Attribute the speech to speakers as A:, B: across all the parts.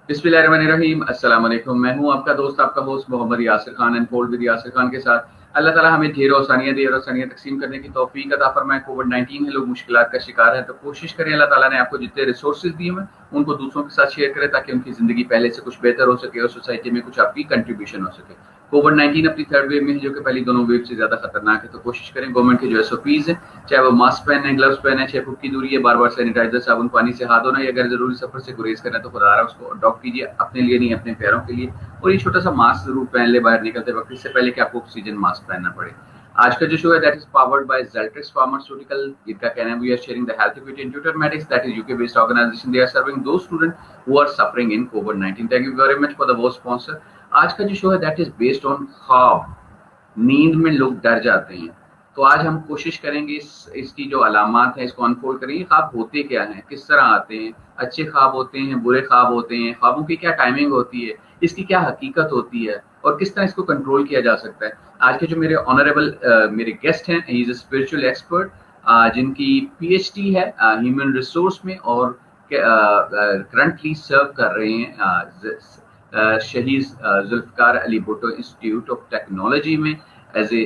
A: बिस्मिल्लाहिर्रहमानिर्रहीम। अस्सलाम वालेकुम। मैं हूं आपका दोस्त, आपका host Mohammad Yasir Khan unfold with Yasir Khan के साथ। अल्लाह ताला हमें ढेर आसानियां दे और आसानियां तकसीम करने की तौफीक अता फरमाए। कोविड-19 है, लोग मुश्किलात का शिकार हैं, तो कोशिश करें अल्लाह ताला ने आपको जितने रिसोर्सेज दिए हैं उनको दूसरों के साथ शेयर करें ताकि उनकी ज़िंदगी पहले से कुछ बेहतर हो सके और सोसाइटी में कुछ आपकी कंट्रीब्यूशन हो सके। कोविड-19 अपनी थर्ड वेव में है, जो कि पहली दोनों वेव से ज़्यादा खतरनाक है, तो कोशिश करें गवर्नमेंट के जो एसओपीज़ हैं, चाहे वो मास्क पहने, ग्लव्स पहने, 6 फुट की दूरी है, बार-बार सैनिटाइज़र, साबुन पानी से हाथ धोना, या अगर ज़रूरी सफ़र से गुरेज़ करना है तो खुदा रहा उसको अडॉप्ट कीजिए, अपने लिए नहीं अपने प्यारों के लिए। और ये छोटा सा मास्क ज़रूर पहन ले बाहर निकलते वक्त, इससे पहले कि आपको ऑक्सीजन मास्क पहनना पड़े। आज का जो शो है that is powered by Zaltrix Pharmaceutical। इनका कहना है we are sharing the health equity in Tutormatics, that is UK based organisation. They are serving those student who are suffering in कोविड-19। Thank you very much for the वो sponsor. आज का जो show है that is based on ख्वाब। नींद में लोग डर जाते हैं, तो आज हम कोशिश करेंगे इसकी जो अलामात हैं इसको अनफोल्ड करेंगे। ख्वाब होते क्या हैं, किस तरह आते हैं, अच्छे ख्वाब होते हैं, बुरे ख्वाब होते हैं, ख्वाबों की क्या टाइमिंग होती है, इसकी क्या हकीकत होती है और किस तरह इसको कंट्रोल किया जा सकता है। आज के जो मेरे ऑनरेबल मेरे गेस्ट हैं, he is a spiritual expert जिनकी पीएचडी है ह्यूमन रिसोर्स में और करंटली सर्व कर रहे हैं Shaheed Zulfikar Ali Bhutto institute of technology में as a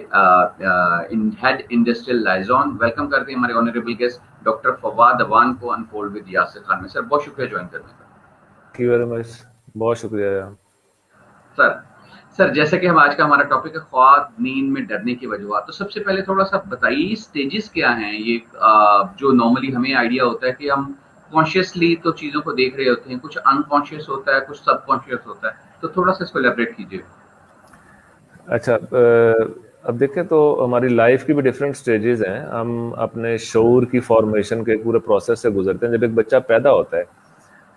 A: head industrial liaison. Welcome करते हैं हमारे honourable guest doctor Fawad Awan को अनफोल्ड विद यासिर खान में। सर बहुत शुक्रिया ज्वाइन करने का।
B: Thank you very much. बहुत शुक्रिया।
A: सर सर जैसे कि हम आज का हमारा टॉपिक है ख्वाब नींद में डरने की वजूहत, तो सबसे पहले थोड़ा सा बताइए स्टेजेस क्या हैं ये जो नॉर्मली हमें आइडिया होता है कि हम कॉन्शियसली तो चीज़ों को देख रहे होते हैं, कुछ अनकॉन्शियस होता है, कुछ सबकॉन्शियस होता है, तो थोड़ा सा इसको एलैबोरेट कीजिए।
B: अच्छा, अब देखें तो हमारी लाइफ की भी डिफरेंट स्टेजेस हैं। हम अपने शऊर की फॉर्मेशन के पूरे प्रोसेस से गुजरते हैं। जब एक बच्चा पैदा होता है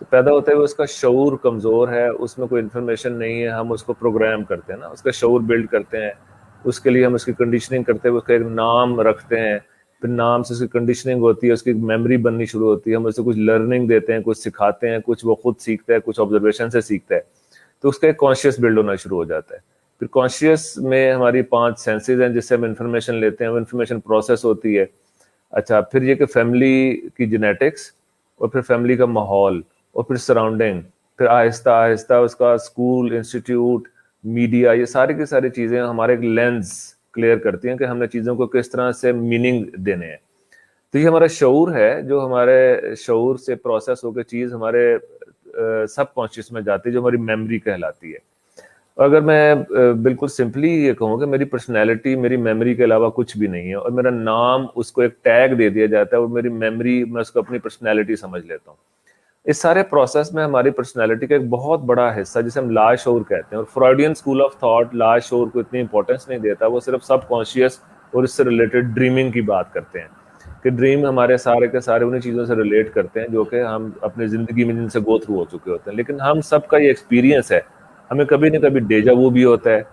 B: तो पैदा होते हुए उसका शऊर कमज़ोर है, उसमें कोई इन्फॉर्मेशन नहीं है। हम उसको प्रोग्राम करते हैं ना, उसका शऊर बिल्ड करते हैं। उसके लिए हम उसकी कंडीशनिंग करते हैं, उसका एक नाम रखते हैं, फिर नाम से उसकी कंडीशनिंग होती है, उसकी मेमोरी बननी शुरू होती है। हम उसे कुछ लर्निंग देते हैं, कुछ सिखाते हैं, कुछ वो खुद सीखता है, कुछ ऑब्जर्वेशन से सीखता है। तो उसका एक कॉन्शियस बिल्ड होना शुरू हो जाता है। फिर कॉन्शियस में हमारी 5 सेंसेस हैं जिससे हम इंफॉर्मेशन लेते हैं, वो इंफॉर्मेशन प्रोसेस होती है। अच्छा, फिर ये कि फैमिली की जेनेटिक्स और फिर फैमिली का माहौल और फिर सराउंडिंग, फिर आहिस्ता आहिस्ता उसका स्कूल, इंस्टीट्यूट, मीडिया, ये सारी की सारी चीज़ें हमारे एक लेंस क्लियर करती हैं कि हमने चीज़ों को किस तरह से मीनिंग देने हैं। तो ये हमारा शऊर है जो हमारे शऊर से प्रोसेस होकर चीज़ हमारे सब कॉन्शियस में जाती है, जो हमारी मेमोरी कहलाती है। अगर मैं बिल्कुल सिंपली ये कहूँ कि मेरी पर्सनैलिटी मेरी मेमोरी के अलावा कुछ भी नहीं है, और मेरा नाम उसको एक टैग दे दिया जाता है और मेरी मेमोरी मैं उसको अपनी पर्सनैलिटी समझ लेता हूँ। इस सारे प्रोसेस में हमारी पर्सनैलिटी का एक बहुत बड़ा हिस्सा जिसे हम लाशऊर कहते हैं, और फ्रॉइडियन स्कूल ऑफ थॉट लाशऊर को इतनी इंपॉर्टेंस नहीं देता। वो सिर्फ सब कॉन्शियस और इससे रिलेटेड ड्रीमिंग की बात करते हैं कि ड्रीम हमारे सारे के सारे उन्हीं चीज़ों से रिलेट करते हैं जो कि हम अपनी ज़िंदगी में जिनसे गो थ्रू हो चुके होते हैं। लेकिन हम सबका ये एक्सपीरियंस है, हमें कभी ना कभी डेजा वू भी होता है,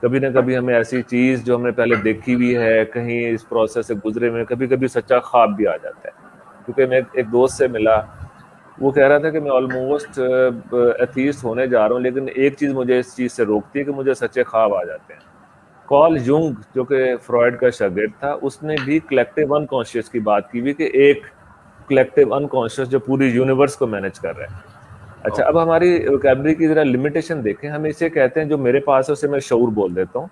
B: कभी ना कभी हमें ऐसी चीज़ जो हमने पहले देखी हुई है, कहीं इस प्रोसेस से गुजरे में कभी कभी सच्चा ख्वाब भी आ जाता है। क्योंकि मैं एक दोस्त से मिला, वो कह रहा था कि मैं ऑलमोस्ट एथीस्ट होने जा रहा हूँ, लेकिन एक चीज़ मुझे इस चीज़ से रोकती है कि मुझे सच्चे ख्वाब आ जाते हैं। कॉल युंग जो कि फ्रॉइड का शागिर्द था, उसने भी कलेक्टिव अनकॉन्शियस की बात की हुई कि एक कलेक्टिव अनकॉन्शियस जो पूरी यूनिवर्स को मैनेज कर रहा है। अच्छा, अब हमारी वोकैबुलरी की जरा लिमिटेशन देखें। हम इसे कहते हैं जो मेरे पास है उसे मैं शऊर बोल देता हूँ,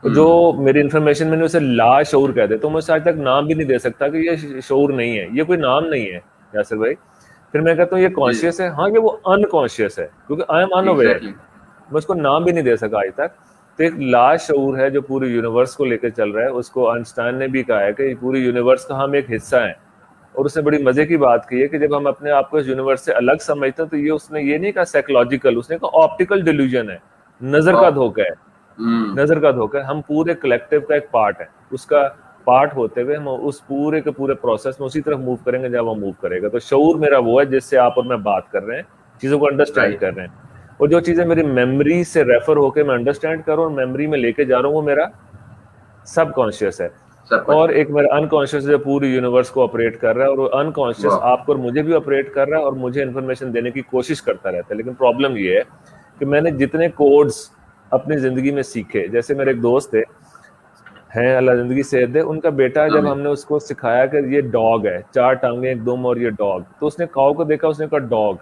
B: और जो मेरी इन्फॉर्मेशन मैंने उसे ला शऊर कह देता हूँ। मैं उसे आज तक नाम भी नहीं दे सकता कि ये शऊर नहीं है, ये कोई नाम नहीं है यासिर भाई। फिर मैं कहता हूँ ये
A: जी
B: कॉन्शियस है, हाँ ये वो अनकॉन्शियस है क्योंकि आई एम अनअवेयर।
A: एग्जैक्टली।
B: मैं उसको नाम भी नहीं दे सका आज तक। तो एक लाशऊर है जो पूरे यूनिवर्स को लेकर चल रहा है। उसको आइंस्टाइन ने भी कहा है कि पूरी यूनिवर्स का हम एक हिस्सा हैं। और उसने बड़ी मजे की बात की है कि जब हम अपने आप को इस यूनिवर्स से अलग समझते हैं तो ये उसने ये नहीं कहा साइकोलॉजिकल, उसने कहा ऑप्टिकल डिल्यूजन है, नजर का धोखा है। नजर का धोखा है। हम पूरे कलेक्टिव का एक पार्ट है, उसका पार्ट होते हुए हम उस पूरे के पूरे प्रोसेस में उसी तरफ मूव करेंगे जब वो मूव करेगा। तो शऊर मेरा वो है जिससे आप और मैं बात कर रहे हैं, चीजों को अंडरस्टैंड
A: राइट।
B: कर रहे हैं। और जो चीजें मेरी मेमोरी से रेफर होकर मैं अंडरस्टैंड कर रहा हूँ, मेमोरी में लेके जा रहा हूँ, वो मेरा सबकॉन्शियस है।
A: सब
B: और
A: कुछ
B: एक मेरा अनकॉन्शियस जो पूरी यूनिवर्स को ऑपरेट कर रहा है, और वो अनकॉन्शियस
A: वाह।
B: आपको और मुझे भी ऑपरेट कर रहा है और मुझे इन्फॉर्मेशन देने की कोशिश करता रहता है। लेकिन प्रॉब्लम ये है कि मैंने जितने कोड्स अपनी जिंदगी में सीखे, जैसे मेरे एक दोस्त थे, हैं अल्लाह जिंदगी से दे, उनका बेटा, जब
A: आमीन।
B: हमने उसको सिखाया कि ये डॉग है, 4 टांगे एक दुम और ये डॉग, तो उसने काऊ को देखा, उसने कहा डॉग।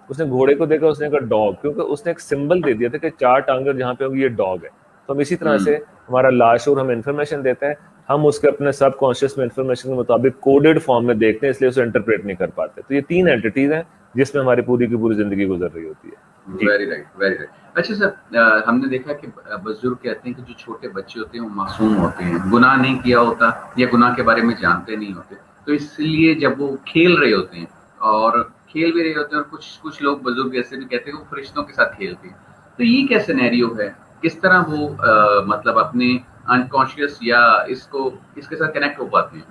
B: उसने घोड़े को देखा, उसने कहा डॉग, क्योंकि उसने एक सिंबल दे दिया था कि 4 टांगे और जहाँ पे होंगी ये डॉग है। तो हम इसी तरह से हमारा लाशऊर हमें इन्फॉर्मेशन देता है, हम उसके अपने सब कॉन्शियस में इन्फॉर्मेशन के मुताबिक कोडेड फॉर्म में देखते हैं, इसलिए उसे इंटरप्रेट नहीं कर पाते। तो ये 3 एंटिटीज हैं जिसमें हमारी पूरी की पूरी जिंदगी गुजर रही होती है।
A: Very right, very right. अच्छा सर, हमने देखा कि बुजुर्ग कहते हैं कि जो छोटे बच्चे होते हैं वो मासूम होते हैं, गुनाह नहीं किया होता या गुनाह के बारे में जानते नहीं होते, तो इसलिए जब वो खेल रहे होते हैं और खेल भी रहे होते हैं, और कुछ कुछ लोग बुजुर्ग ऐसे भी कहते हैं कि वो फरिश्तों के साथ खेलते हैं, तो ये क्या सिनेरियो है? किस तरह वो मतलब अपने अनकॉन्शियस या इसको इसके साथ कनेक्ट हो पाते हैं?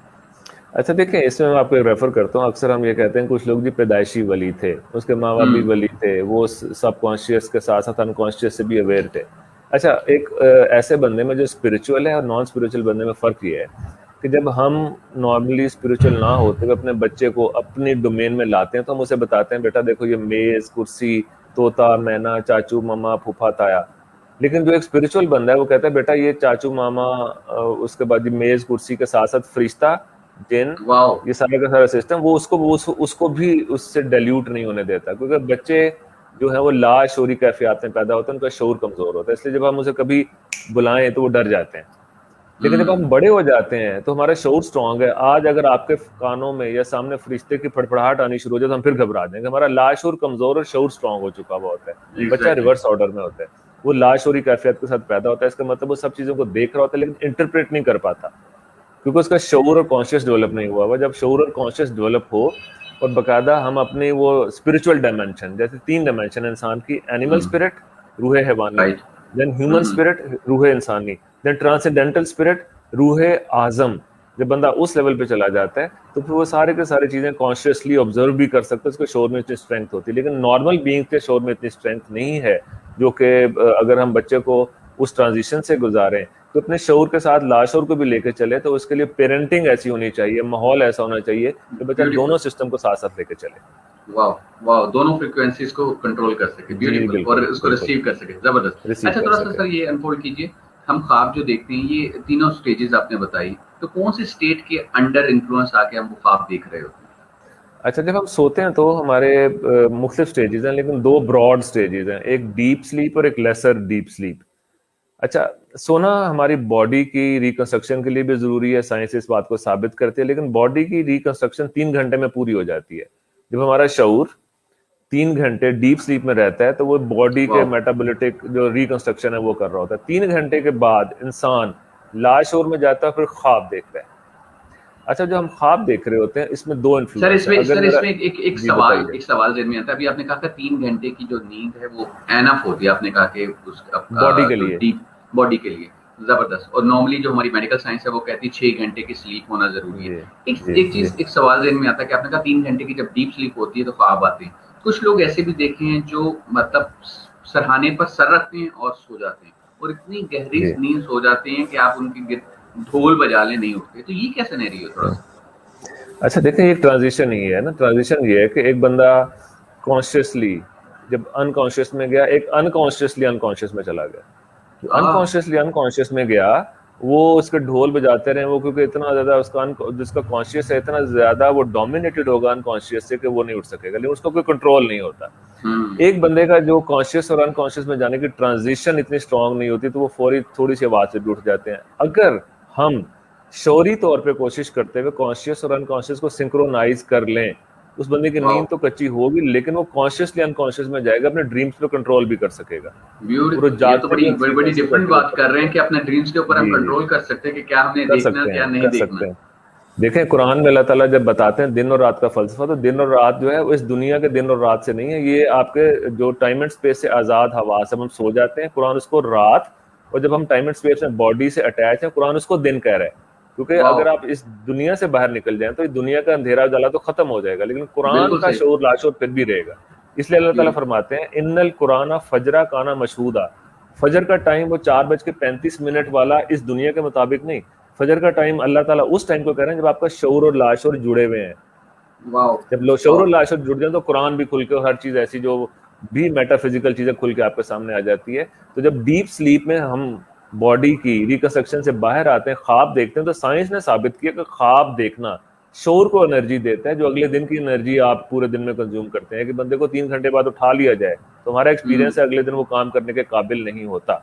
B: अच्छा देखिए, इसमें मैं आपको एक रेफर करता हूँ। अक्सर हम ये कहते हैं कुछ लोग जी पैदाइशी वली थे, उसके माँ बाप भी वली थे, वो सबकॉन्शियस के साथ साथ अनकॉन्शियस से भी अवेयर थे। अच्छा, एक ऐसे बंदे में जो स्पिरिचुअल है और नॉन स्पिरिचुअल बंदे में फ़र्क ये है कि जब हम नॉर्मली स्पिरिचुअल ना होते हुए अपने बच्चे को अपनी डोमेन में लाते हैं तो हम उसे बताते हैं बेटा देखो ये मेज़, कुर्सी, तोता, मैना, चाचू, मामा, फूफा, ताया। लेकिन जो एक स्पिरिचुअल बंदा है वो कहता है बेटा ये चाचू, मामा, उसके बाद ये मेज़, कुर्सी के साथ साथ फरिश्ता, जिन,
A: वाओ!
B: ये सारे का सारा सिस्टम वो उसको भी उससे डाइल्यूट नहीं होने देता, क्योंकि बच्चे जो है वो लाशऊरी कैफियत में पैदा होते हैं, उनका शऊर कमजोर होता है, इसलिए जब हम उसे कभी बुलाएं तो वो डर जाते हैं। लेकिन जब हम बड़े हो जाते हैं तो हमारा शऊर स्ट्रांग है। आज अगर आपके कानों में या सामने फरिश्ते की फड़फड़ाहट आनी शुरू हो जाए तो हम फिर घबरा जाएंगे। हमारा लाशऊर कमजोर और शऊर स्ट्रांग हो चुका हुआ होता है। बच्चा रिवर्स ऑर्डर में होता है, वो लाशऊरी कैफियत के साथ पैदा होता है। इसका मतलब वो सब चीजों को देख रहा होता है लेकिन इंटरप्रेट नहीं कर पाता, क्योंकि उसका शऊर और कॉन्शियस डेवलप नहीं हुआ। जब शऊर और कॉन्शियस डेवलप हो और बकायदा हम अपनी वो स्पिरिचुअल डायमेंशन, जैसे 3 डायमेंशन है इंसान की, एनिमल स्पिरिट, रूह हैवानी, देन ह्यूमन स्पिरिट, रूह इंसानी, देन ट्रांसेंडेंटल स्पिरिट, रूह आजम। जब बंदा उस लेवल पे चला जाता है तो फिर वो सारे के सारे चीजें कॉन्शियसली ऑब्जर्व भी कर सकता है, उसके शोर में इतनी स्ट्रेंथ होती है। लेकिन नॉर्मल बीइंग के शोर में इतनी स्ट्रेंथ नहीं है, जो कि अगर हम बच्चे को उस ट्रांजिशन से गुजारें तो अपने शऊर के साथ लाशऊर को भी लेकर चले, तो उसके लिए पेरेंटिंग ऐसी होनी चाहिए, माहौल ऐसा होना चाहिए कि बच्चा दोनों सिस्टम को साथ साथ लेकर चले।
A: वाह वाह, दोनों फ्रीक्वेंसीज को कंट्रोल कर सके, ब्यूटीफुल, और उसको रिसीव कर सके, जबरदस्त। अच्छा, थोड़ा सा सर ये अनफोल्ड कीजिए, हम ख्वाब जो देखते हैं ये तीनों स्टेजेस आपने बताई, तो कौन से स्टेट के अंडर इन्फ्लुएंस आके हम वो ख्वाब देख रहे होते हैं?
B: अच्छा, जब हम सोते हैं तो हमारे मुख्तलिफ स्टेजेस हैं, लेकिन 2 ब्रॉड स्टेजेस हैं, एक डीप स्लीप और एक लेसर डीप स्लीप। अच्छा, सोना हमारी बॉडी की रिकंस्ट्रक्शन के लिए भी जरूरी है, साइंस इस बात को साबित करती है, लेकिन बॉडी की रिकंस्ट्रक्शन 3 घंटे में पूरी हो जाती है। जब हमारा शऊर 3 घंटे डीप स्लीप में रहता है तो वो बॉडी के मेटाबोलिटिक जो रिकंस्ट्रक्शन है वो कर रहा होता है। 3 घंटे के बाद इंसान लाशऊर में जाता है, फिर ख्वाब देखता है। अच्छा, जो हम ख्वाब देख रहे होते हैं इसमें 2 इन्फ्लुएंस है।
A: सर इसमें एक सवाल ज़हन में आता है। अभी आपने कहा था 3 घंटे की जो नींद है वो एनफ होती है, आपने कहा कि
B: बॉडी के लिए,
A: डीप बॉडी के लिए, जबरदस्त। और नॉर्मली जो हमारी मेडिकल साइंस है वो कहती है 6 घंटे की स्लीप होना जरूरी है। एक सवाल ज़हन में आता है कि आपने कहा 3 घंटे की जब डीप स्लीप होती है तो ख्वाब आते हैं। कुछ लोग ऐसे भी देखे हैं जो मतलब सरहाने पर सर रखते हैं और सो जाते हैं, और इतनी गहरी नींद सो जाते हैं कि आप उनकी ढोल बजा ले नहीं उठते, तो ये क्या सिनेरियो है थोड़ा सा?
B: अच्छा देखिए, ये ट्रांजिशन ही है ना। ट्रांजिशन ये है कि एक बंदा कॉन्शियसली जब अनकॉन्शियस में गया, एक अनकॉन्शियसली अनकॉन्शियस में चला गया। जो अनकॉन्शियसली अनकॉन्शियस में गया वो उसके ढोल बजाते रहे वो, क्योंकि इतना ज्यादा उसका जिसका कॉन्शियस है इतना ज्यादा वो डोमिनेटेड होगा अनकॉन्शियस से कि वो नहीं उठ सकेगा, लेकिन उसका कोई कंट्रोल नहीं होता। एक बंदे का जो कॉन्शियस और अनकॉन्शियस में जाने की ट्रांजिशन इतनी स्ट्रांग नहीं होती तो वो फौरी थोड़ी सी आवाज से भी उठ जाते हैं। अगर हम शौरी तौर पे कोशिश करते हुए कॉन्शियस और अनकॉन्शियस को सिंक्रोनाइज कर लें, उस बंदे की नींद तो कच्ची होगी लेकिन वो कॉन्शियसली अनकॉन्शियस में जाएगा, अपने ड्रीम्स पे कंट्रोल भी कर सकेगा।
A: ये तो बड़ी डिफरेंट बात कर रहे हैं कि अपने ड्रीम्स के ऊपर हम कंट्रोल कर सकते हैं कि क्या हमने देखना है क्या नहीं देखना।
B: देखें, कुरान में अल्लाह ताला जब बताते हैं दिन और रात का फलसफा, तो दिन और रात जो है वो इस दुनिया के दिन और रात से नहीं है, ये आपके जो टाइम एंड स्पेस से आजाद हवा से हम सो जाते हैं, कुरान उसको रात, और जब हम टाइम एंड स्पेस में बॉडी से अटैच है कुरान उसको दिन कह रहा है। क्योंकि अगर आप इस दुनिया से बाहर निकल जाएं तो इस दुनिया का अंधेरा उजाला तो खत्म हो जाएगा, लेकिन कुरान का शोर लाशोर फिर भी रहेगा। इसलिए अल्लाह ताला फरमाते हैं इन्नल कुराना फजरा काना मशहूदा, फजर का टाइम वो 4:35 वाला इस दुनिया के मुताबिक नहीं, फजर का टाइम अल्लाह ताला उस टाइम को कह रहे हैं जब आपका शऊर और लाशोर जुड़े हुए हैं। जब लोग शऊर और लाशोर जुड़ जाए तो कुरान भी खुल के और हर चीज ऐसी जो भी मेटाफिजिकल चीजें खुल के आपके सामने आ जाती है। तो जब डीप स्लीप में हम बॉडी की रिकंस्ट्रक्शन से बाहर आते हैं, ख्वाब देखते हैं, तो साइंस ने साबित किया कि ख्वाब देखना शोर को एनर्जी देता है, जो अगले दिन की एनर्जी आप पूरे दिन में कंज्यूम करते हैं कि बंदे को 3 घंटे बाद उठा लिया जाए तो हमारा एक्सपीरियंस है अगले दिन वो काम करने के काबिल नहीं होता।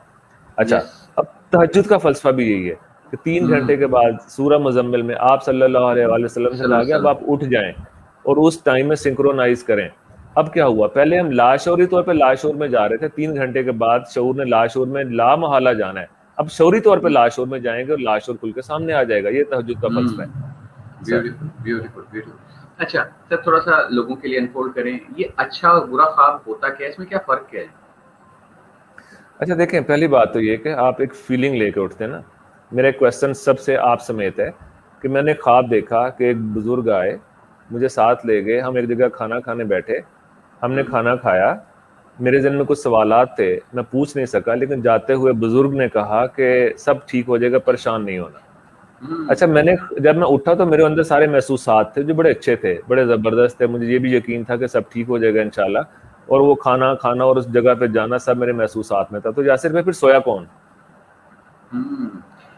B: अच्छा,
A: यस।
B: अब तहज्जुद का फलसफा भी यही है कि 3 घंटे के बाद सूरह मुजम्मिल में आप सल्लल्लाहु अलैहि वसल्लम से कहा गया अब आप उठ जाएं और उस टाइम में सिंक्रोनाइज करें। अब क्या हुआ, पहले हम लाशौरी तौर पे लाशौर में जा रहे थे, 3 घंटे के बाद शऊर ने लाशौर में ला महला जाना है, अब शौरी तौर पे लाशौर में जाएंगे और लाशौर खुल के सामने आ जाएगा। ये तहज्जुद का फलसफा है।
A: Beautiful beautiful beautiful. अच्छा सर, थोड़ा सा लोगों के लिए अनफोल्ड करें, ये अच्छा और बुरा ख्वाब होता क्या है, इसमें क्या फर्क क्या है?
B: अच्छा देखें, पहली बात तो ये कि आप एक फीलिंग लेके उठते हैं ना। मेरा एक क्वेश्चन सबसे आप समेत है कि मैंने ख्वाब देखा कि एक बुजुर्ग आए, मुझे साथ ले गए, हम एक जगह खाना खाने बैठे, हमने खाना खाया, मेरे जहन में कुछ सवालात थे, मैं पूछ नहीं सका, लेकिन जाते हुए बुजुर्ग ने कहा कि सब ठीक हो जाएगा, परेशान नहीं होना। अच्छा, मैंने जब मैं उठा तो मेरे अंदर सारे महसूसात थे जो बड़े अच्छे थे, बड़े ज़बरदस्त थे, मुझे ये भी यकीन था कि सब ठीक हो जाएगा इंशाल्लाह, और वो खाना खाना और उस जगह पे जाना सब मेरे महसूसात में था। तो यासिर भाई फिर सोया कौन?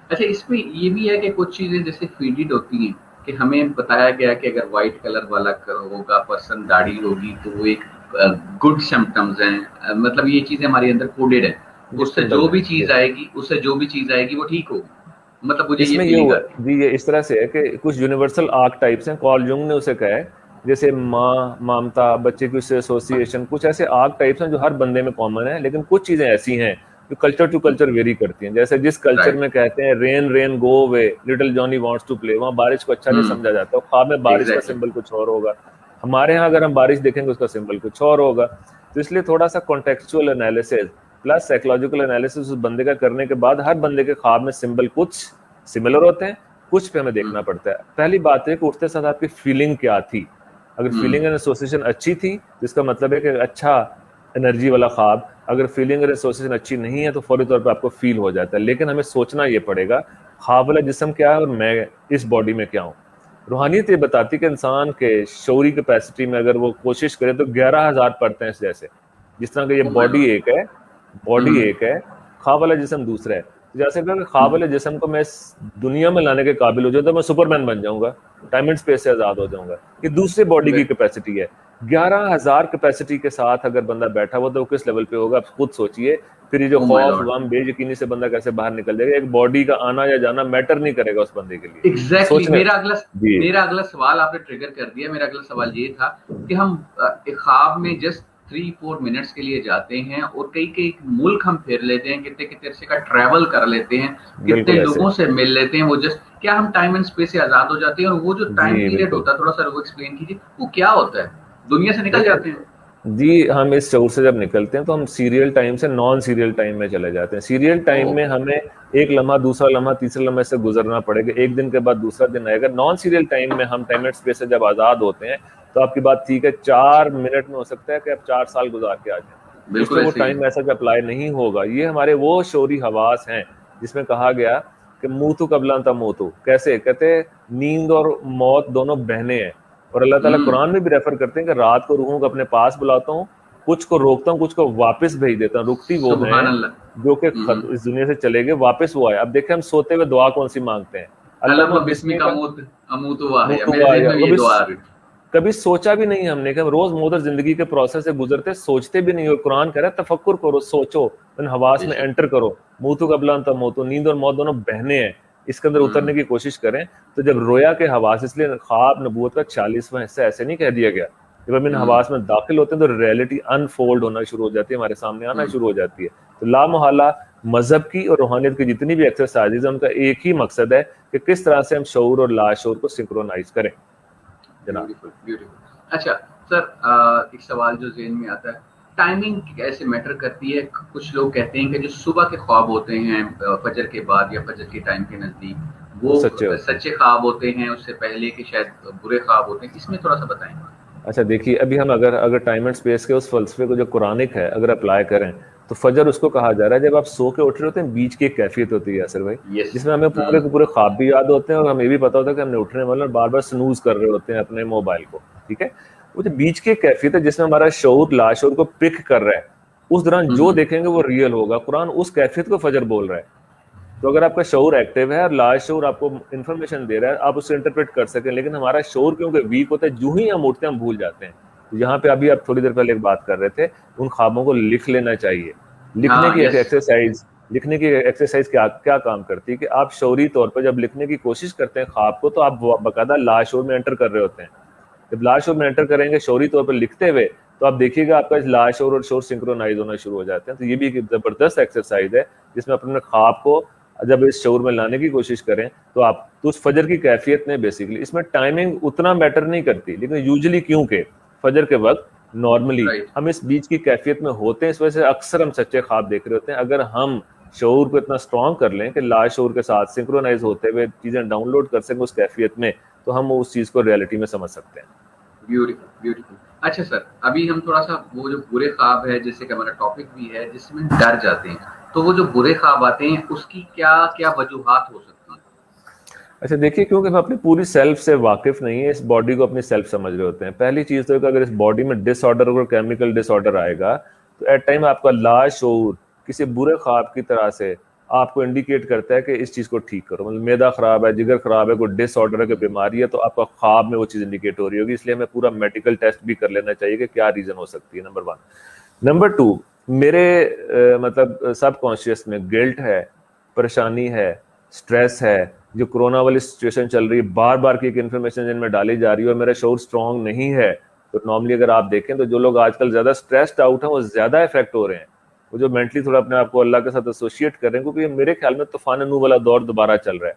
A: अच्छा, इसमें ये भी है कि कुछ चीजें जैसे फीडेड होती हैं कि हमें बताया गया कि अगर व्हाइट कलर वाला होगा पर्सन, दाढ़ी होगी, तो वो एक गुड सिम्टम्स हैं, मतलब ये चीजें हमारे अंदर कोडेड है, उससे जो भी चीज आएगी वो ठीक होगी, मतलब मुझे ये
B: इसमें ये
A: फीलिंग
B: हुआ
A: आती है।
B: जी, ये इस तरह से है कि कुछ यूनिवर्सल आर्क टाइप्स हैं, कॉल जुंग ने उसे कहा है, जैसे माँ, ममता, बच्चे की उससे एसोसिएशन, कुछ ऐसे आर्क टाइप्स हैं जो हर बंदे में कॉमन है, लेकिन कुछ चीजें ऐसी हैं जो कल्चर टू कल्चर वेरी करती हैं। जैसे जिस कल्चर
A: राइट।
B: में कहते हैं rain rain go away, little Johnny wants to play, वहाँ बारिश को अच्छा नहीं समझा जाता, ख्वाब में बारिश का
A: एग्जैक्टली।
B: सिंबल कुछ और होगा, हमारे यहाँ अगर हम बारिश देखेंगे उसका सिंबल कुछ और होगा। तो इसलिए थोड़ा सा contextual analysis plus psychological analysis उस बंदे का करने के बाद हर बंदे के ख्वाब में सिंबल कुछ सिमिलर होते हैं, कुछ पे हमें देखना पड़ता है। पहली बात है कि उठते साथ आपकी फीलिंग क्या थी। अगर फीलिंग एंड एसोसिएशन अच्छी थी जिसका मतलब है कि अच्छा एनर्जी वाला ख्वाब, अगर फीलिंग एंड एसोसिएशन अच्छी नहीं है तो फौरी तौर पे आपको फील हो जाता है। लेकिन हमें सोचना ये पड़ेगा ख्वाब वाला जिस्म क्या है और मैं इस बॉडी में क्या हूँ। रूहानियत ये बताती कि इंसान के शौरी कैपेसिटी में अगर वो कोशिश करे तो 11,000 पढ़ते हैं। जैसे जिस तरह का ये
A: ओ माय
B: बॉडी
A: गॉड।
B: एक है, बॉडी एक है, ख्वाब वाला जिस्म दूसरा है। जैसे अगर ख्वाब वाले जिस्म को मैं इस दुनिया में लाने के काबिल हो जाऊं तो मैं सुपरमैन बन जाऊंगा, टाइम एंड स्पेस से आजाद हो जाऊंगा। ये दूसरे बॉडी की कैपेसिटी है। 11,000 कैपेसिटी के साथ अगर बंदा बैठा हुआ तो वो किस लेवल पे होगा आप खुद सोचिए। फिर ये जो
A: ओ माय
B: खौफ
A: लॉर्ड।
B: गम बेयकीनी से बंदा कैसे बाहर निकल जाएगा। एक बॉडी का आना या जाना मैटर नहीं करेगा उस बंदे के लिए।
A: एग्जैक्टली।
B: सोचना जी
A: मेरा अगला सवाल आपने ट्रिगर कर दिया। मेरा अगला सवाल ये था कि हम एक ख्वाब में जस्ट 3-4 मिनट्स के लिए जाते हैं और कई कई मुल्क हम फिर लेते हैं, कितने कितने से का ट्रैवल कर लेते हैं, कितने
B: बिल्कुल ऐसे
A: लोगों से मिल लेते हैं, वो जस्ट क्या हम टाइम एंड स्पेस से आजाद हो जाते हैं? और वो जो टाइम
B: जी
A: पीरियड
B: बिल्कुल
A: होता है, थोड़ा सा वो एक्सप्लेन कीजिए, वो क्या होता है? दुनिया से निकल जाते हैं?
B: जी, हम इस शऊर से जब निकलते हैं तो हम सीरियल टाइम से नॉन सीरियल टाइम में चले जाते हैं। सीरियल टाइम में हमें एक लम्हा, दूसरा लम्हा, तीसरा लम्हा से गुजरना पड़ेगा, एक दिन के बाद दूसरा दिन आएगा। नॉन सीरियल टाइम में हम टाइम एंड स्पेस से जब आज़ाद होते हैं तो आपकी बात ठीक है, 4 मिनट में हो सकता है कि आप 4 साल गुजार के आ जाए।
A: बिल्कुल
B: इसलिए वो
A: ऐसे ही।
B: टाइम ऐसा कि अप्लाई नहीं होगा। ये हमारे वो शौरी हवास हैं जिसमें कहा गया कि मूतु कबला तमूतु। कैसे कहते हैं, नींद और मौत दोनों बहने हैं। और अल्लाह ताला कुरान में भी रेफर करते हैं कि रात को रूहों को अपने पास बुलाता हूँ, कुछ को रोकता हूँ, कुछ को वापस भेज देता हूँ। रुकती वो
A: सुभान
B: हैं
A: अल्लाह।
B: जो कि इस दुनिया से चले गए, वापस वो आए। अब देखें हम सोते हुए दुआ कौन सी मांगते हैं,
A: अल्लाहुम्मा
B: अल्लाहुम्मा
A: बिस्मिका
B: बिस्मिका
A: अमूतु व अहया।
B: मुतु
A: मेरे ज़हन
B: आया।
A: में भी ये दुआ आ रही है।
B: कभी सोचा भी नहीं हमने कि हम रोज मोदर जिंदगी के प्रोसेस से गुजरते, सोचते भी नहीं। और कुरान कह रहा है तफक्कुर करो, सोचो, इन हवास में
A: बेशक।
B: एंटर करो। मूतु कबला तमूतु, नींद और मौत दोनों बहने हैं, इसके अंदर उतरने की कोशिश करें। तो जब रोया के हवास, इसलिए ख्वाब नबूवत का 40वां हिस्सा ऐसे नहीं कह दिया गया। जब हम इन हवास में दाखिल होते हैं तो रियलिटी अनफोल्ड होना शुरू हो जाती है, हमारे सामने आना शुरू हो जाती है। तो लामोहल्ला मजहब की और रूहानियत की जितनी भी एक्सरसाइजेज है उनका एक ही मकसद है कि किस तरह से हम शऊर और लाशऊर को सिंक्रोनाइज करें। जनाब
A: ब्यूटीफुल ब्यूटीफुल। अच्छा सर, एक सवाल जो ज़हन में आता है, टाइमिंग कैसे मैटर करती है? कुछ लोग कहते हैं कि जो सुबह के ख्वाब होते हैं फजर के बाद या फजर के टाइम के नज़दीक, वो सच्चे ख्वाब होते हैं, उससे पहले के शायद बुरे ख्वाब होते हैं। इसमें थोड़ा सा बताएं।
B: अच्छा देखिए, अभी हम अगर टाइम एंड स्पेस के उस फलसफे को जो कुरानिक है अगर अप्लाई करें तो फजर उसको कहा जा रहा है जब आप सो के उठ रहे होते हैं, बीच की एक कैफियत होती है यासिर भाई, जिसमें हमें पूरे के पूरे ख्वाब भी याद होते हैं और हमें भी पता होता है कि हमने उठने वाला और बार बार स्नूज कर रहे होते हैं अपने मोबाइल को। ठीक है, वो जो बीच की कैफियत है जिसमें हमारा शऊर लाशऊर को पिक कर रहा है, उस दौरान जो देखेंगे वो रियल होगा। कुरान उस कैफियत को फजर बोल रहा है। तो अगर आपका शऊर एक्टिव है और लार्ज शऊर आपको इंफॉर्मेशन दे रहा है, आप उससे इंटरप्रेट कर सकें, लेकिन हमारा शऊर क्योंकि वीक होता है, जो ही हम उठते हैं हम भूल जाते हैं। तो यहाँ पे अभी आप थोड़ी देर पहले एक बात कर रहे थे, उन ख्वाबों को लिख लेना चाहिए। लिखने
A: हाँ,
B: की एक
A: यस।
B: एक्सरसाइज, लिखने की एक्सरसाइज क्या क्या काम करती है कि आप शौरी तौर पर जब लिखने की कोशिश करते हैं ख्वाब को, तो आप बाकायदा लार्ज शऊर में एंटर कर रहे होते हैं। जब लार्ज शोर में एंटर करेंगे शौरी तौर पर लिखते हुए, तो आप देखिएगा आपका लार्ज शोर और शोर सिंक्रोनाइज होना शुरू हो जाते हैं। तो ये भी एक जबरदस्त एक्सरसाइज है जिसमें अपने ख्वाब को जब इस शोर में लाने की कोशिश करें, तो आप तो उस फजर की कैफियत में बेसिकली, इसमें टाइमिंग उतना मैटर नहीं करती, लेकिन यूजुअली क्योंकि फजर के वक्त नॉर्मली
A: राइट।
B: हम इस बीच की कैफियत में होते हैं, इस वजह से अक्सर हम सच्चे ख्वाब देख रहे होते हैं। अगर हम शऊर को इतना स्ट्रॉन्ग कर लें कि लार्ज शऊर के साथ सिंक्रोनाइज होते हुए चीजें डाउनलोड कर सकें उस कैफियत में, तो हम उस चीज को रियलिटी में समझ सकते हैं।
A: Beautiful, beautiful. अच्छा सर, अभी हम थोड़ा सा वो जो बुरे ख्वाब है, जैसे कि हमारा टॉपिक भी है जिसमें डर जाते हैं, तो वो जो बुरे ख्वाब आते हैं उसकी क्या क्या वजूहात हो सकती हैं?
B: अच्छा देखिए, क्योंकि हम अपनी पूरी सेल्फ से वाकिफ नहीं है, इस बॉडी को अपनी सेल्फ समझ रहे होते हैं। पहली चीज तो है कि अगर इस बॉडी में डिसऑर्डर और केमिकल डिसऑर्डर आएगा, तो एट टाइम आपका लार्ज शऊर किसी बुरे ख्वाब की तरह से आपको इंडिकेट करता है कि इस चीज को ठीक करो। मतलब मैदा खराब है, जिगर खराब है, कोई डिसऑर्डर है, कोई बीमारी है, तो आपका ख्वाब में वो चीज इंडिकेट हो रही होगी। इसलिए हमें पूरा मेडिकल टेस्ट भी कर लेना चाहिए कि क्या रीजन हो सकती है, नंबर वन। नंबर टू, मेरे मतलब सब कॉन्शियस में गिल्ट है, परेशानी है, स्ट्रेस है, जो कोरोना वाली सिचुएशन चल रही है, बार बार की इन्फॉर्मेशन जिनमें डाली जा रही है और मेरा शोर स्ट्रांग नहीं है, तो नॉर्मली अगर आप देखें तो जो लोग आजकल ज्यादा स्ट्रेस्ड आउट हैं वो ज्यादा इफेक्ट हो रहे हैं। वो जो मेंटली थोड़ा अपने आप को अल्लाह के साथ एसोसिएट कर रहे हैं, क्योंकि मेरे ख्याल में तूफान नू वाला दौर दोबारा चल रहा है।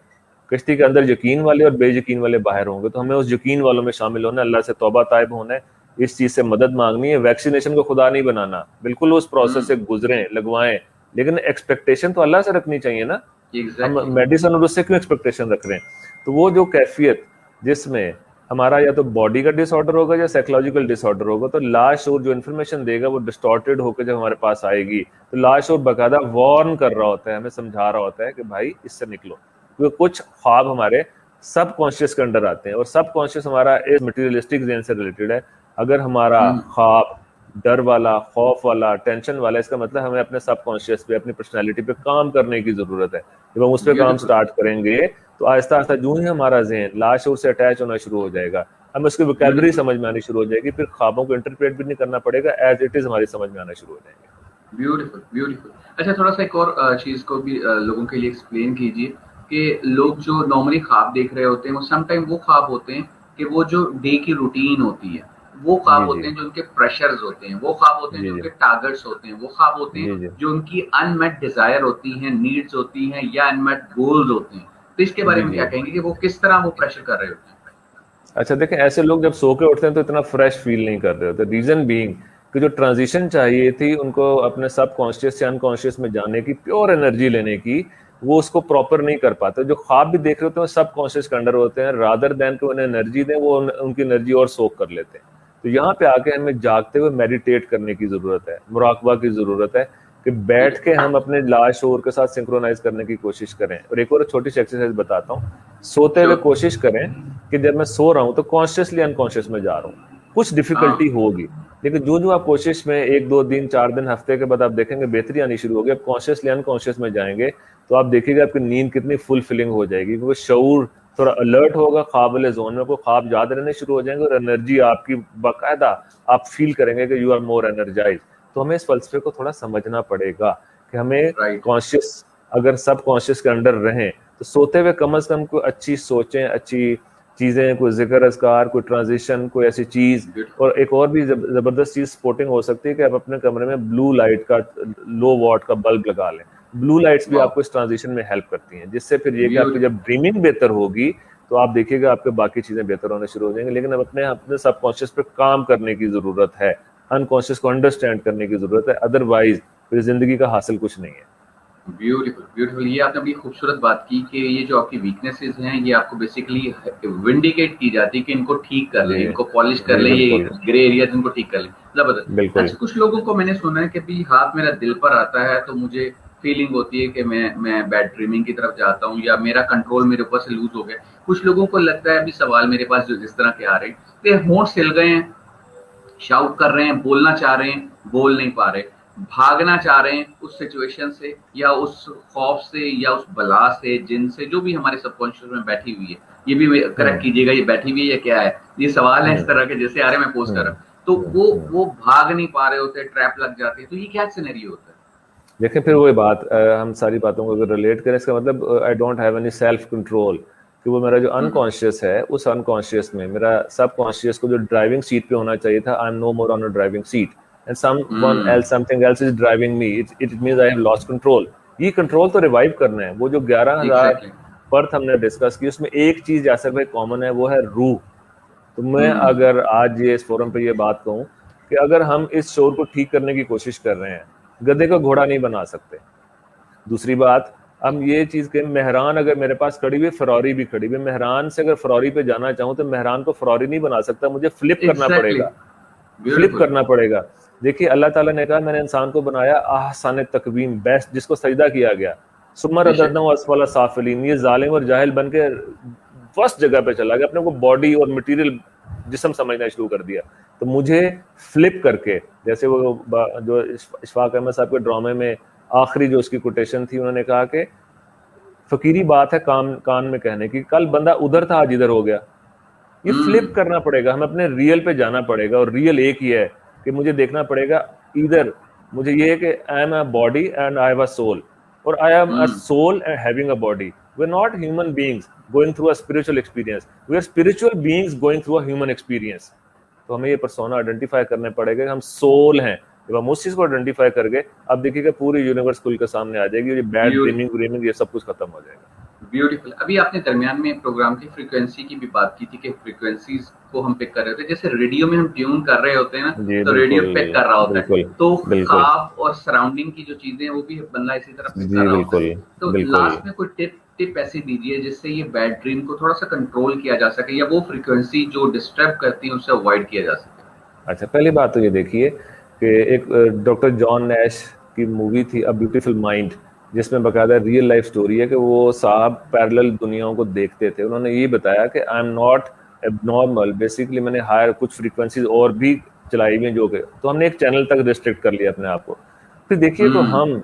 B: कश्ती के अंदर यकीन वाले और बेयकीन वाले बाहर होंगे, तो हमें उस यकीन वालों में शामिल होना है, अल्लाह से तौबा ताइब होना है, इस चीज से मदद मांगनी है। वैक्सीनेशन को खुदा नहीं बनाना, बिल्कुल उस प्रोसेस से गुजरें, लगवाएं, लेकिन एक्सपेक्टेशन तो अल्लाह से रखनी चाहिए ना। हम
A: एग्जैक्टली।
B: मेडिसिन और उससे क्यों एक्सपेक्टेशन रख रहे हैं? तो वो जो कैफियत जिसमें हमारा या तो बॉडी का डिसऑर्डर होगा या साइकोलॉजिकल डिसऑर्डर होगा, तो लास्ट शोर जो इन्फॉर्मेशन देगा वो डिस्टॉर्टेड होकर जब हमारे पास आएगी, तो लास्ट शोर बकायदा वार्न कर रहा होता है, हमें समझा रहा होता है कि भाई इससे निकलो। क्योंकि कुछ ख्वाब हमारे सब कॉन्शियस के अंडर आते हैं, और सब कॉन्शियस हमारा इस मटेरियलिस्टिक जेन से रिलेटेड है। अगर हमारा ख्वाब डर वाला, खौफ वाला, टेंशन वाला, इसका मतलब हमें अपने सब कॉन्शियस पे, अपनी पर्सनैलिटी पे काम करने की जरूरत है। जब हम उस पर काम
A: ब्यूटीफुल।
B: स्टार्ट करेंगे, तो आहिस्ता आहिस्ता जो ही हमारा जहन लास्ट शोर से अटैच होना शुरू हो जाएगा, हमें उसकी वोकैबुलरी
A: ब्यूटीफुल।
B: समझ में आनी शुरू हो जाएगी, फिर ख्वाबों को इंटरप्रेट भी नहीं करना पड़ेगा, एज इट इज हमारी समझ में आना शुरू हो जाएंगे।
A: Beautiful, beautiful. अच्छा, थोड़ा सा एक और चीज को भी लोगों के लिए एक्सप्लेन कीजिए कि लोग जो नॉर्मली ख्वाब देख रहे होते हैं, वो सम टाइम वो ख्वाब होते हैं कि वो जो डे की रूटीन होती है, वो ख्वाब
B: जी जी
A: होते हैं जो उनके प्रेशर्स होते हैं, वो ख्वाब होते हैं
B: जी
A: जो
B: जी
A: उनके टारगेट्स होते हैं, वो ख्वाब होते हैं
B: जी जी
A: जो उनकी अनमेट डिजायर होती हैं, नीड्स होती हैं, या अनमेट गोल्स होते हैं। तो इसके बारे
B: जी
A: में
B: जी।
A: क्या कहेंगे कि वो किस तरह वो प्रेशर कर रहे होते हैं?
B: अच्छा देखें, ऐसे लोग जब सो के उठते हैं तो इतना फ्रेश फील नहीं कर रहे होते। रीजन बीइंग कि जो ट्रांजिशन चाहिए थी उनको अपने सब कॉन्शियस से अनकॉन्शियस में जाने की, प्योर एनर्जी लेने की, वो उसको प्रॉपर नहीं कर पाते। जो ख्वाब भी देख रहे होते हैं सब कॉन्शियस के अंडर होते हैं, रादर देन को उन्हें एनर्जी दें, वो उनकी एनर्जी और सोक कर लेते हैं। तो यहाँ पे आके हमें जागते हुए मेडिटेट करने की जरूरत है, मुराकबा की जरूरत है, कि बैठ के हम अपने लाश शोर के साथ सिंक्रोनाइज करने की कोशिश करें। और एक और छोटी सी एक्सरसाइज बताता हूँ। सोते हुए
A: श्योर।
B: कोशिश करें कि जब मैं सो रहा हूं तो कॉन्शियसली अनकॉन्शियस में जा रहा हूँ। कुछ डिफिकल्टी
A: हाँ।
B: होगी, लेकिन जो जो आप कोशिश में 1 2 दिन 4 दिन हफ्ते के बाद आप देखेंगे बेहतरी आनी शुरू होगी। आप कॉन्शियसली अनकॉन्शियस में जाएंगे तो आप देखिएगा आपकी नींद कितनी फुल फिलिंग हो जाएगी, क्योंकि शऊर थोड़ा अलर्ट होगा, ख्वाब वाले जोन में, आपको ख्वाब याद रहने शुरू हो जाएंगे और एनर्जी आपकी बाकायदा आप फील करेंगे कि यू आर मोर एनर्जाइज। तो हमें इस फलसफे को थोड़ा समझना पड़ेगा कि हमें
A: राइट।
B: कॉन्शियस, अगर सब कॉन्शियस के अंडर रहें, तो सोते हुए कम से कम कोई अच्छी सोचें, अच्छी चीजें, कोई जिक्र अज़कार, कोई ट्रांजिशन, कोई ऐसी चीज।
A: ब्यूटीफुल।
B: और एक और भी जबरदस्त चीज सपोर्टिंग हो सकती है कि आप अपने कमरे में ब्लू लाइट का, लो वॉट का बल्ब लगा लें। ब्लू लाइट्स भी
A: वाह।
B: आपको इस ट्रांजिशन में हेल्प करती हैं, जिससे फिर ये कि आपकी
A: ब्यूटीफुल।
B: जब ड्रीमिंग बेहतर होगी तो आप देखिएगा आपके बाकी चीजें बेहतर होने शुरू हो जाएंगी। लेकिन अब अपने अपने सबकॉन्शियस पे काम करने की जरूरत है, अनकॉन्शियस को अंडरस्टैंड करने की जरूरत है, अदरवाइज फिर जिंदगी का हासिल कुछ नहीं है।
A: Beautiful, beautiful. ये आपने बड़ी खूबसूरत बात की कि ये जो आपकी वीकनेसेस हैं, ये आपको बेसिकली विंडिकेट की जाती है कि इनको ठीक कर लें,
B: जी
A: इनको पॉलिश कर
B: जी
A: लें, ये
B: बिल्कुल
A: ग्रे एरियाज इनको ठीक कर लें। जबरदस्त।
B: बिल्कुल।
A: अच्छा, कुछ लोगों को मैंने सुना है कि भी हाथ मेरा दिल पर आता है तो मुझे फीलिंग होती है कि मैं बैड ड्रीमिंग की तरफ जाता हूँ, या मेरा कंट्रोल मेरे ऊपर से लूज हो गया। कुछ लोगों को लगता है, अभी सवाल मेरे पास जो जिस तरह के आ रहे हैं, होंठ सिल गए हैं, शाउट कर रहे हैं, बोलना चाह रहे हैं, बोल नहीं पा रहे। भागना चाह रहे हैं उस सिचुएशन से या उस खौफ से या उस बला से, जिन से, जो भी हमारे सबकॉन्शियस में बैठी हुई है, ये भी करेक्ट
B: हम्म
A: कीजिएगा, ये बैठी हुई है या क्या है, ये सवाल है इस
B: हम्म
A: तरह के जैसे आ रहे हैं, मैं पोस्ट कर रहा
B: हम्म
A: हूँ, तो
B: हम्म।
A: वो भाग नहीं पा रहे होते, ट्रैप लग जाते हैं, तो ये क्या सिनेरियो होता है?
B: देखें फिर वही बात, हम सारी बातों को अगर रिलेट करें, इसका मतलब I don't have any self control, कि वो मेरा जो
A: हम्म
B: अनकॉन्शियस है, उस अनकॉन्शियस में मेरा सबकॉन्शियस को जो ड्राइविंग सीट पे होना चाहिए था, I am no more on a driving seat and someone
A: hmm
B: else something else is driving me, it means I have lost control. ये कंट्रोल तो रिवाइव करना है। वो जो 11,000
A: एग्जैक्टली।
B: पर्थ हमने डिस्कस की, उसमें एक चीज यासर भाई कॉमन है, वो है रूह। तो मैं
A: हम्म
B: अगर आज ये इस फोरम पे ये बात कहूँ कि अगर हम इस शोर को ठीक करने की कोशिश कर रहे हैं, गधे को घोड़ा नहीं बना सकते। दूसरी बात, हम ये चीज के मेहरान अगर मेरे पास खड़ी हुई, फरौरी भी खड़ी हुई, मेहरान से अगर फरौरी पे जाना चाहूँ तो मेहरान को फरौरी नहीं बना सकता, मुझे फ्लिप करना
A: एग्जैक्टली।
B: पड़ेगा। Flip
A: beautiful.
B: करना पड़ेगा। देखिए अल्लाह ताला ने कहा मैंने इंसान को बनाया आसान तकवीम, बेस्ट, जिसको सजदा किया गया। सुमर
A: बेशक।
B: अदरना असफला साफिलीन, ये जालिम और जाहिल बन के फर्स्ट जगह पे चला गया, अपने को बॉडी और मटेरियल जिस्म समझना शुरू कर दिया। तो मुझे फ्लिप करके, जैसे वो जो इशफाक अहमद साहब के ड्रामे में आखिरी जो उसकी कोटेशन थी, उन्होंने कहा कि फकीरी बात है कान कान में कहने की, कल बंदा उधर था आज इधर हो गया। ये फ्लिप
A: हम्म
B: करना पड़ेगा, हमें अपने रियल पे जाना पड़ेगा, और रियल एक ही है कि मुझे देखना पड़ेगा इधर, मुझे ये है कि I am a body and I have a soul, और I am a
A: hmm
B: soul and having a body. We are not human beings going through a spiritual experience, we are spiritual beings going through a human experience. तो हमें ये persona identify करने पड़ेगा कि हम soul हैं। जब हम उस चीज को आइडेंटिफाई करके, अब देखिएगा पूरी यूनिवर्स खुल के सामने आ जाएगी, ये बैड ड्रीमिंग
A: ब्यूटीफुल।
B: ड्रीमिंग ये सब कुछ खत्म हो जाएगा।
A: ब्यूटीफुल। अभी आपने दरमियान में प्रोग्राम की फ्रीक्वेंसी की भी बात की थी कि फ्रीक्वेंसीज को हम पिक कर रहे होते हैं, जैसे रेडियो में हम ट्यून कर रहे होते हैं ना,
B: जी
A: तो रेडियो
B: बिल्कुल
A: पिक कर रहा होता है,
B: बिल्कुल
A: तो
B: बिल्कुल।
A: ख्वाब और सराउंडिंग की जो चीजें हैं वो भी बंदा इसी तरह पिक कर
B: जी
A: रहा होता है।
B: बिल्कुल
A: तो
B: बिल्कुल।
A: लास्ट में कोई टिप टिप ऐसी दीजिए जिससे ये बैड ड्रीम को थोड़ा सा कंट्रोल किया जा सके, या वो फ्रीक्वेंसी जो डिस्टर्ब करती है उससे अवॉइड किया जा सके।
B: अच्छा, पहली बात तो ये देखिए कि एक डॉक्टर जॉन नैश की मूवी थी अ ब्यूटीफुल माइंड, जिसमें बकायदा रियल लाइफ स्टोरी है कि वो साहब पैरेलल दुनियाओं को देखते थे। उन्होंने ये बताया कि I am not abnormal, basically मैंने हायर कुछ फ्रीक्वेंसीज और भी चलाई हुई हैं जो कि, तो हमने एक चैनल तक रिस्ट्रिक्ट कर लिया अपने आप को। फिर देखिए तो
A: हम्म
B: हम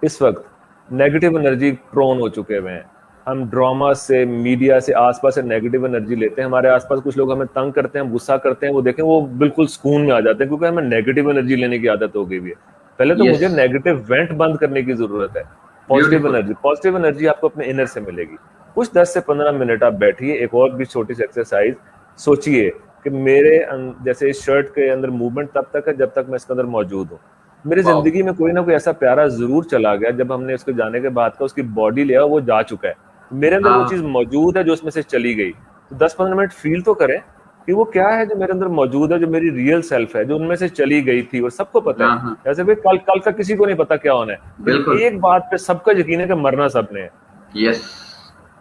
B: इस वक्त नेगेटिव एनर्जी प्रोन हो चुके हुए हैं। हम ड्रामा से, मीडिया से, आसपास से नेगेटिव एनर्जी लेते हैं। हमारे आसपास कुछ लोग हमें तंग करते हैं, गुस्सा करते हैं, वो देखें वो बिल्कुल सुकून में आ जाते हैं, क्योंकि हमें नेगेटिव एनर्जी लेने की आदत हो गई है। पहले तो
A: यस।
B: मुझे नेगेटिव वेंट बंद करने की जरूरत है।
A: ब्यूटीफुल।
B: पॉजिटिव एनर्जी आपको अपने इनर से मिलेगी। कुछ 10 से 15 मिनट आप बैठिए, एक और भी छोटी सी एक्सरसाइज, सोचिए कि मेरे जैसे इस शर्ट के अंदर मूवमेंट तब तक है जब तक मैं इसके अंदर मौजूद हूँ। मेरी
A: वाओ।
B: जिंदगी में कोई ना कोई ऐसा प्यारा जरूर चला गया, जब हमने उसको जाने के बाद का उसकी बॉडी लिया, वो जा चुका है, मेरे अंदर वो चीज
A: हाँ
B: मौजूद है जो उसमें से चली गई। तो 10-15 मिनट फील तो करें कि वो क्या है जो मेरे अंदर मौजूद है, जो मेरी रियल सेल्फ है, जो उनमें से चली गई थी। और सबको पता
A: हाँ
B: है,
A: हाँ।
B: जैसे भाई कल कल का किसी को नहीं पता क्या होना है, लेकिन
A: बिल्कुल।
B: एक बात पे सबका यकीन है कि मरना सबने है।
A: यस।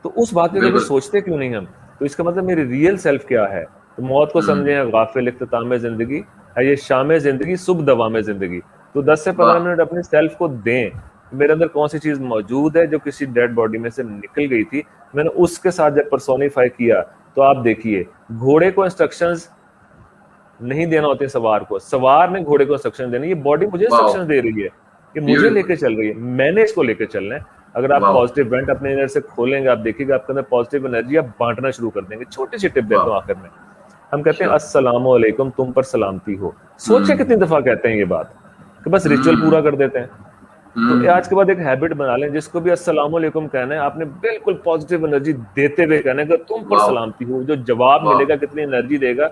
B: तो उस बात पे कभी
A: बिल्कुल।
B: सोचते क्यों नहीं हम? तो इसका मतलब मेरी रियल सेल्फ क्या है। तो मौत को
A: हम्म।
B: समझें गाफिल इख्तिताम जिंदगी है, ये शाम जिंदगी शुभ दवाम जिंदगी। तो 10 से 15
A: वाह।
B: मिनट अपनी सेल्फ को दें, मेरे अंदर कौन सी चीज मौजूद है जो किसी डेड बॉडी में से निकल गई थी, मैंने उसके साथ जब पर्सोनिफाई किया। तो आप देखिए, घोड़े को इंस्ट्रक्शंस नहीं देना होते सवार को, सवार ने घोड़े को इंस्ट्रक्शन देनी, ये बॉडी मुझे
A: वाओ।
B: इंस्ट्रक्शन दे रही है कि मुझे
A: ब्यूटीफुल।
B: लेके चल रही है, मैंने इसको लेके चलना है। अगर आप
A: वाओ।
B: पॉजिटिव वेंट अपने इनर से खोलेंगे, आप देखिएगा आपके अंदर पॉजिटिव एनर्जी आप बांटना शुरू कर देंगे। छोटी सी टिप देता
A: वाओ।
B: हूँ आखिर में, हम कहते हैं
A: श्योर।
B: अस्सलाम वालेकुम, तुम पर सलामती हो। सोचिए
A: हम्म
B: कितनी दफा कहते हैं ये बात, कि बस रिचुअल
A: हम्म
B: पूरा कर देते हैं। तो आज
A: हम्म।
B: के बाद एक हैबिट बना लें, जिसको भी अस्सलाम वालेकुम कहना है, आपने बिल्कुल पॉजिटिव एनर्जी देते हुए कहना है कि तुम पर
A: वाओ।
B: सलामती हो। जो जवाब
A: वाओ।
B: मिलेगा कितनी एनर्जी देगा,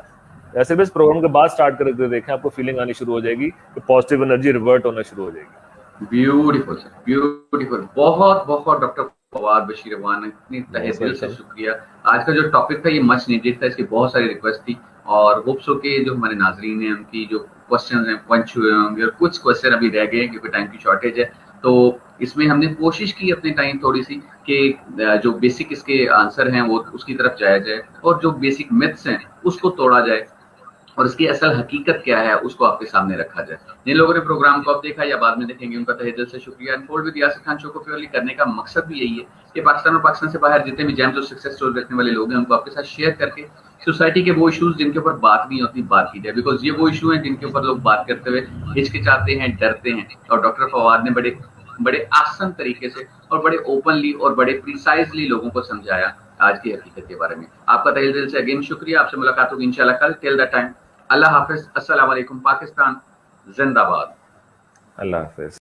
B: ऐसे भी इस प्रोग्राम के बाद स्टार्ट करके देखें, आपको फीलिंग आनी शुरू हो जाएगी कि पॉजिटिव एनर्जी रिवर्ट होना शुरू हो जाएगी।
A: Beautiful sir, beautiful. बहुत बहुत डॉक्टर फवाद बशीर अफगान, इतनी तहे
B: मोस्ट
A: दिल से
B: वेलकम।
A: शुक्रिया। आज का जो टॉपिक था ये मच नीडेड था, इसकी बहुत सारी रिक्वेस्ट थी, और होप्स हो के जो हमारे नाजरीन हैं उनकी जो क्वेश्चन हैं पंच हुए होंगे, और कुछ क्वेश्चन अभी रह गए हैं क्योंकि टाइम की शॉर्टेज है। तो इसमें हमने कोशिश की अपने टाइम थोड़ी सी कि जो बेसिक इसके आंसर हैं वो उसकी तरफ जाया जाए, और जो बेसिक मिथ्स हैं उसको तोड़ा जाए, और इसकी असल हकीकत क्या है उसको आपके सामने रखा जाए। जिन लोगों ने प्रोग्राम को अब देखा या बाद में देखेंगे, उनका तहे दिल से शुक्रिया। Unfold with Yasir Khan show को प्योरली करने का मकसद भी यही है कि पाकिस्तान और पाकिस्तान से बाहर जितने भी जैम्स और सक्सेस स्टोरी रखने वाले लोग हैं उनको आपके साथ शेयर करके सोसाइटी के वो इश्यूज जिनके ऊपर बात नहीं होती, बात की जाए, बिकॉज ये वो इशू हैं जिनके ऊपर लोग बात करते हुए हिचकिचाते हैं, डरते हैं। और डॉक्टर फवाद ने बड़े बड़े आसान तरीके से और बड़े ओपनली और बड़े प्रिसाइजली लोगों को समझाया आज की हकीकत के बारे में। आपका तहे दिल से अगेन शुक्रिया। आपसे मुलाकात होगी इंशाल्लाह कल। टिल दैट टाइम, अल्लाह हाफिज, अस्सलाम वालेकुम, पाकिस्तान जिंदाबाद।
B: अल्लाह हाफिज।